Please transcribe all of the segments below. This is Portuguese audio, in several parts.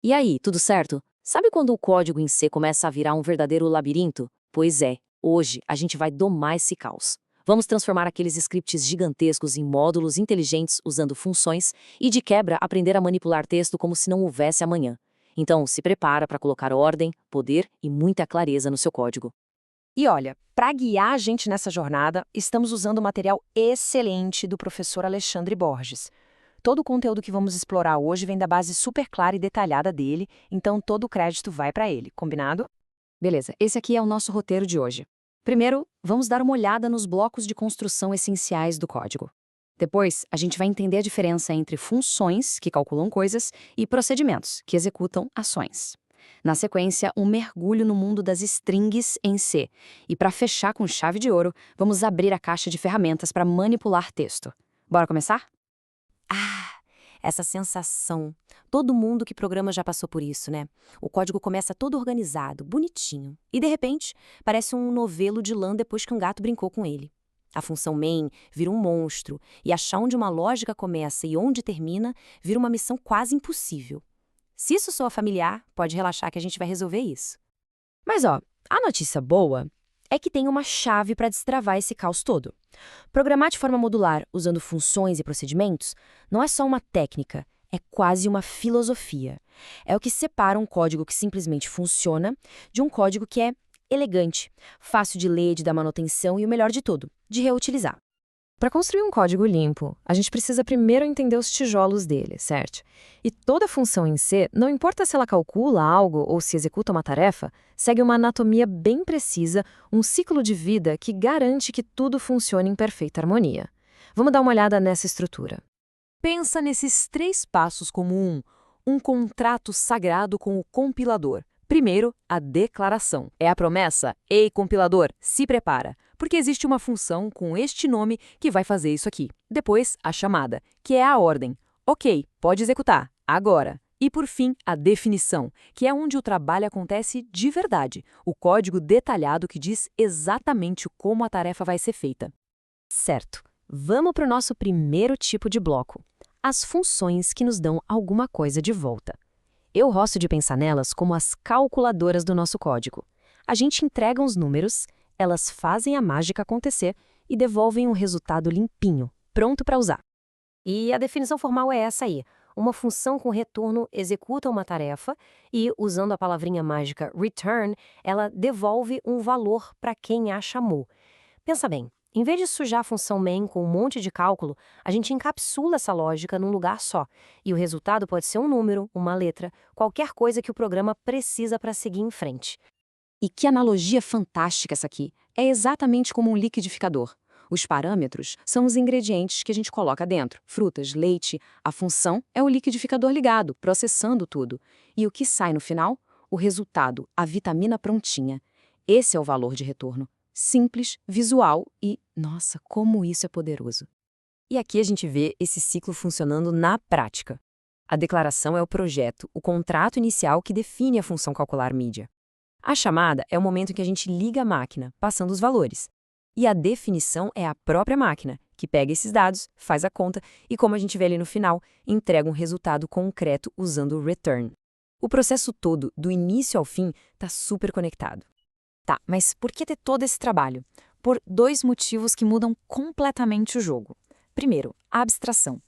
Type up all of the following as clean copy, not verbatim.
E aí, tudo certo? Sabe quando o código em C começa a virar um verdadeiro labirinto? Pois é, hoje a gente vai domar esse caos. Vamos transformar aqueles scripts gigantescos em módulos inteligentes usando funções e, de quebra, aprender a manipular texto como se não houvesse amanhã. Então, se prepara para colocar ordem, poder e muita clareza no seu código. E olha, para guiar a gente nessa jornada, estamos usando um material excelente do professor Alexandre Borges. Todo o conteúdo que vamos explorar hoje vem da base super clara e detalhada dele, então todo o crédito vai para ele, combinado? Beleza, esse aqui é o nosso roteiro de hoje. Primeiro, vamos dar uma olhada nos blocos de construção essenciais do código. Depois, a gente vai entender a diferença entre funções, que calculam coisas, e procedimentos, que executam ações. Na sequência, um mergulho no mundo das strings em C. E para fechar com chave de ouro, vamos abrir a caixa de ferramentas para manipular texto. Bora começar? Ah, essa sensação. Todo mundo que programa já passou por isso, né? O código começa todo organizado, bonitinho. E de repente, parece um novelo de lã depois que um gato brincou com ele. A função main vira um monstro, e achar onde uma lógica começa e onde termina vira uma missão quase impossível. Se isso soa familiar, pode relaxar que a gente vai resolver isso. Mas ó, a notícia boa é que tem uma chave para destravar esse caos todo. Programar de forma modular, usando funções e procedimentos, não é só uma técnica, é quase uma filosofia. É o que separa um código que simplesmente funciona de um código que é elegante, fácil de ler, de dar manutenção e o melhor de tudo, de reutilizar. Para construir um código limpo, a gente precisa primeiro entender os tijolos dele, certo? E toda função em C, não importa se ela calcula algo ou se executa uma tarefa, segue uma anatomia bem precisa, um ciclo de vida que garante que tudo funcione em perfeita harmonia. Vamos dar uma olhada nessa estrutura. Pensa nesses 3 passos como um contrato sagrado com o compilador. Primeiro, a declaração. É a promessa: "Ei, compilador, se prepara", porque existe uma função com este nome que vai fazer isso aqui. Depois, a chamada, que é a ordem. "Ok, pode executar, agora". E por fim, a definição, que é onde o trabalho acontece de verdade, o código detalhado que diz exatamente como a tarefa vai ser feita. Certo. Vamos para o nosso primeiro tipo de bloco. As funções que nos dão alguma coisa de volta. Eu gosto de pensar nelas como as calculadoras do nosso código. A gente entrega uns números, elas fazem a mágica acontecer e devolvem um resultado limpinho, pronto para usar. E a definição formal é essa aí. Uma função com retorno executa uma tarefa e, usando a palavrinha mágica return, ela devolve um valor para quem a chamou. Pensa bem, em vez de sujar a função main com um monte de cálculo, a gente encapsula essa lógica num lugar só. E o resultado pode ser um número, uma letra, qualquer coisa que o programa precisa para seguir em frente. E que analogia fantástica essa aqui! É exatamente como um liquidificador. Os parâmetros são os ingredientes que a gente coloca dentro. Frutas, leite. A função é o liquidificador ligado, processando tudo. E o que sai no final? O resultado, a vitamina prontinha. Esse é o valor de retorno. Simples, visual e, nossa, como isso é poderoso. E aqui a gente vê esse ciclo funcionando na prática. A declaração é o projeto, o contrato inicial que define a função calcular mídia. A chamada é o momento em que a gente liga a máquina, passando os valores. E a definição é a própria máquina, que pega esses dados, faz a conta e, como a gente vê ali no final, entrega um resultado concreto usando o return. O processo todo, do início ao fim, está super conectado. Tá, mas por que ter todo esse trabalho? Por 2 motivos que mudam completamente o jogo. Primeiro, a abstração.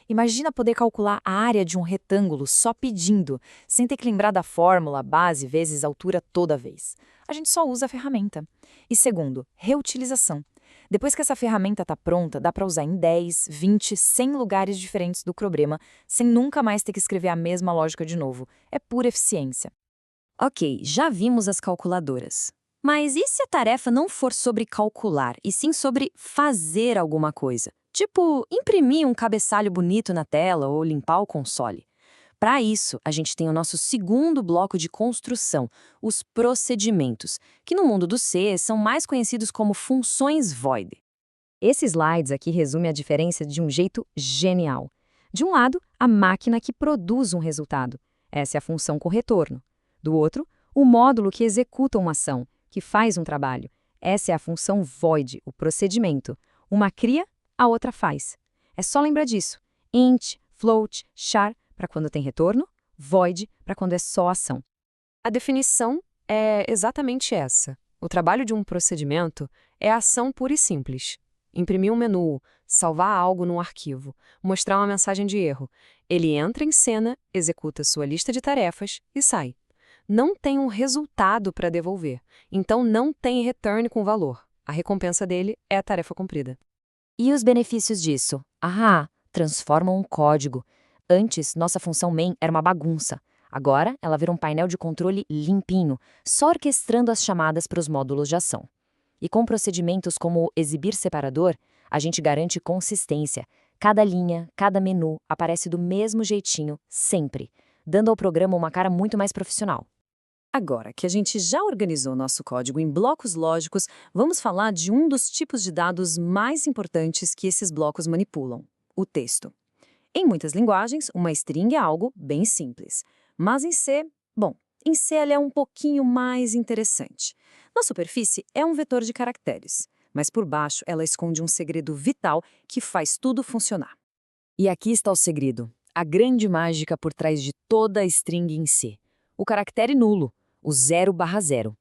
Imagina poder calcular a área de um retângulo só pedindo, sem ter que lembrar da fórmula, base vezes altura toda vez. A gente só usa a ferramenta. E segundo, reutilização. Depois que essa ferramenta está pronta, dá para usar em 10, 20, 100 lugares diferentes do problema, sem nunca mais ter que escrever a mesma lógica de novo. É pura eficiência. Ok, já vimos as calculadoras. Mas e se a tarefa não for sobre calcular, e sim sobre fazer alguma coisa? Tipo, imprimir um cabeçalho bonito na tela ou limpar o console. Para isso, a gente tem o nosso segundo bloco de construção, os procedimentos, que no mundo do C são mais conhecidos como funções void. Esse slide aqui resume a diferença de um jeito genial. De um lado, a máquina que produz um resultado. Essa é a função com retorno. Do outro, o módulo que executa uma ação, que faz um trabalho. Essa é a função void, o procedimento. Uma cria, a outra faz. É só lembrar disso. Int, float, char, para quando tem retorno. Void, para quando é só ação. A definição é exatamente essa. O trabalho de um procedimento é ação pura e simples. Imprimir um menu, salvar algo num arquivo, mostrar uma mensagem de erro. Ele entra em cena, executa sua lista de tarefas e sai. Não tem um resultado para devolver, então não tem return com valor. A recompensa dele é a tarefa cumprida. E os benefícios disso? Transformam um código. Antes, nossa função main era uma bagunça. Agora, ela vira um painel de controle limpinho, só orquestrando as chamadas para os módulos de ação. E com procedimentos como o exibir separador, a gente garante consistência. Cada linha, cada menu aparece do mesmo jeitinho, sempre, dando ao programa uma cara muito mais profissional. Agora que a gente já organizou nosso código em blocos lógicos, vamos falar de um dos tipos de dados mais importantes que esses blocos manipulam: o texto. Em muitas linguagens, uma string é algo bem simples. Mas em C, em C ela é um pouquinho mais interessante. Na superfície é um vetor de caracteres, mas por baixo ela esconde um segredo vital que faz tudo funcionar. E aqui está o segredo, a grande mágica por trás de toda a string em C. O caractere nulo, o 0/0.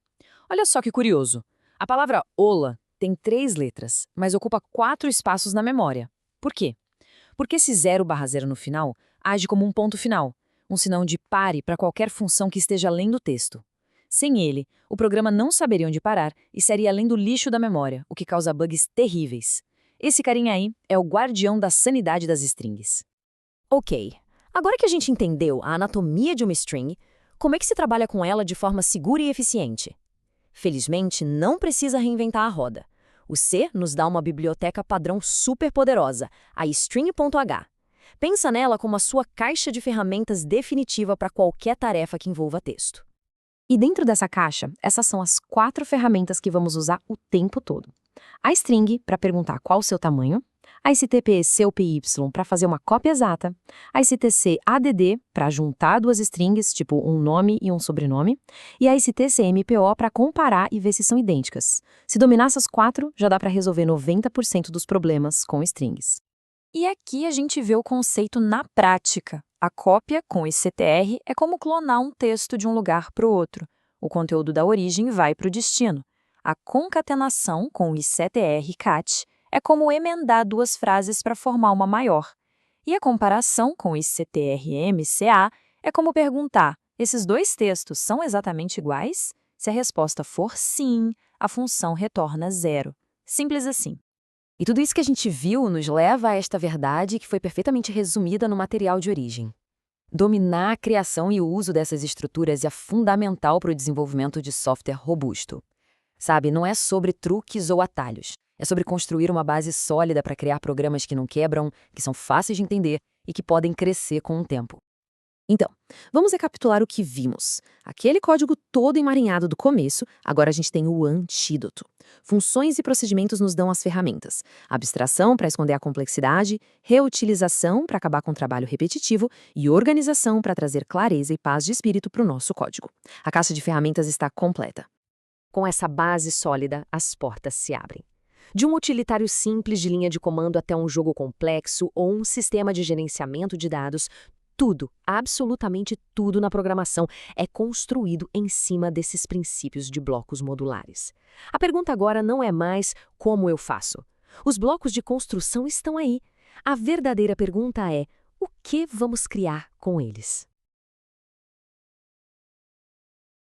Olha só que curioso. A palavra ola tem 3 letras, mas ocupa 4 espaços na memória. Por quê? Porque esse 0/0 no final age como um ponto final, um sinal de pare para qualquer função que esteja além do texto. Sem ele, o programa não saberia onde parar e seria além do lixo da memória, o que causa bugs terríveis. Esse carinha aí é o guardião da sanidade das strings. Ok, agora que a gente entendeu a anatomia de uma string, como é que se trabalha com ela de forma segura e eficiente? Felizmente, não precisa reinventar a roda. O C nos dá uma biblioteca padrão super poderosa, a string.h. Pensa nela como a sua caixa de ferramentas definitiva para qualquer tarefa que envolva texto. E dentro dessa caixa, essas são as 4 ferramentas que vamos usar o tempo todo. A string, para perguntar qual o seu tamanho. A stp_copy para fazer uma cópia exata. A stc_add para juntar 2 strings, tipo um nome e um sobrenome. E a stc_mpo para comparar e ver se são idênticas. Se dominar essas 4, já dá para resolver 90% dos problemas com strings. E aqui a gente vê o conceito na prática. A cópia com ictr é como clonar um texto de um lugar para o outro. O conteúdo da origem vai para o destino. A concatenação com ictr-cat é como emendar 2 frases para formar uma maior. E a comparação com ictr-mca é como perguntar: esses 2 textos são exatamente iguais? Se a resposta for sim, a função retorna 0. Simples assim. E tudo isso que a gente viu nos leva a esta verdade que foi perfeitamente resumida no material de origem. Dominar a criação e o uso dessas estruturas é fundamental para o desenvolvimento de software robusto. Sabe, não é sobre truques ou atalhos. É sobre construir uma base sólida para criar programas que não quebram, que são fáceis de entender e que podem crescer com o tempo. Então, vamos recapitular o que vimos. Aquele código todo emaranhado do começo, agora a gente tem o antídoto. Funções e procedimentos nos dão as ferramentas. Abstração para esconder a complexidade, reutilização para acabar com o trabalho repetitivo e organização para trazer clareza e paz de espírito para o nosso código. A caixa de ferramentas está completa. Com essa base sólida, as portas se abrem. De um utilitário simples de linha de comando até um jogo complexo ou um sistema de gerenciamento de dados, tudo, absolutamente tudo na programação é construído em cima desses princípios de blocos modulares. A pergunta agora não é mais como eu faço. Os blocos de construção estão aí. A verdadeira pergunta é: o que vamos criar com eles?